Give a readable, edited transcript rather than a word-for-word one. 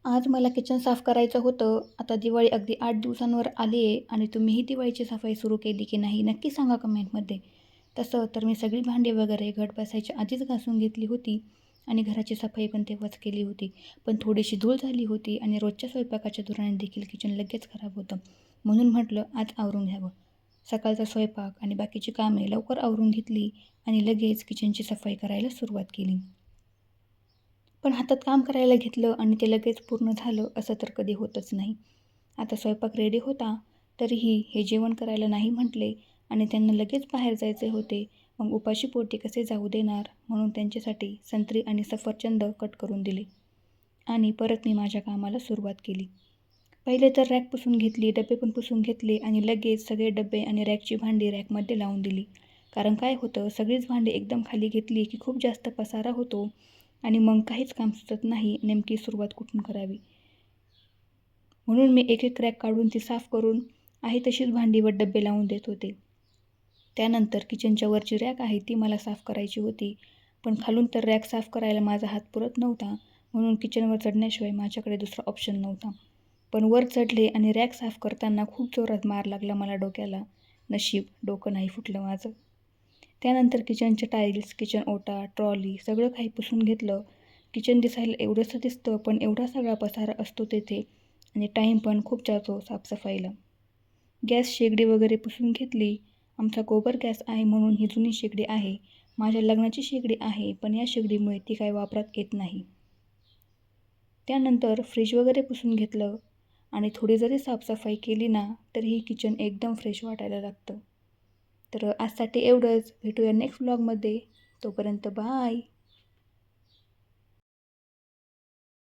आज मला किचन साफ करायचं होतं. आता दिवाळी अगदी 8 दिवसांवर आली आहे आणि तुम्हीही दिवाळीची सफाई सुरू केली की नाही नक्की सांगा कमेंटमध्ये. तसं तर मी सगळी भांडी वगैरे घट बसायच्या आधीच घासून घेतली होती आणि घराची सफाई पण तेव्हाच केली होती. पण थोडीशी धूळ झाली होती आणि रोजच्या स्वयंपाकाच्या धुराने देखील किचन लगेच खराब होतं. म्हणून म्हटलं आज आवरून घ्यावं. सकाळचा स्वयंपाक आणि बाकीची कामे लवकर आवरून घेतली आणि लगेच किचनची सफाई करायला सुरुवात केली. पण हातात काम करायला घेतलं आणि ते लगेच पूर्ण झालं असं तर कधी होतच नाही. आता स्वयंपाक रेडी होता, तरीही हे जेवण करायला नाही म्हटले आणि त्यांना लगेच बाहेर जायचे होते. मग उपाशी पोटी कसे जाऊ देणार म्हणून त्यांच्यासाठी संत्री आणि सफरचंद कट करून दिले आणि परत मी माझ्या कामाला सुरुवात केली. पहिले तर रॅक पुसून घेतली, डबे पण पुसून घेतले आणि लगेच सगळे डबे आणि रॅकची भांडी रॅकमध्ये लावून दिली. कारण काय होतं, सगळीच भांडी एकदम खाली घेतली की खूप जास्त पसारा होतो आणि मग काहीच काम सुचत नाही नेमकी सुरुवात कुठून करावी. म्हणून मी एक एक रॅक काढून ती साफ करून आहे तशीच भांडी व डबे लावून देत होते. त्यानंतर किचनच्या वरची रॅक आहे ती मला साफ करायची होती. पण खालून तर रॅक साफ करायला माझा हात पुरत नव्हता, म्हणून किचनवर चढण्याशिवाय माझ्याकडे दुसरा ऑप्शन नव्हता. पण वर चढले आणि रॅक साफ करताना खूप जोरात मार लागला मला डोक्याला. नशीब डोकं नाही फुटलं माझं. त्यानंतर किचनचे टाईल्स, किचन ओटा, ट्रॉली सगळं काही पुसून घेतलं. किचन दिसायला एवढंसं दिसतं, पण एवढा सगळा पसारा असतो तेथे आणि टाईम पण खूप जातो साफसफाईला. गॅस शेगडी वगैरे पुसून घेतली. आमचा गोबर गॅस आहे म्हणून ही जुनी शेगडी आहे. माझ्या लग्नाची शेगडी आहे, पण या शेगडीमुळे ती काही वापरात येत नाही. त्यानंतर फ्रीज वगैरे पुसून घेतलं आणि थोडी जरी साफसफाई केली ना, तरीही किचन एकदम फ्रेश वाटायला लागतं. तर आजसाठी एवढंच. भेटूया नेक्स्ट व्लॉगमध्ये. तोपर्यंत बाय.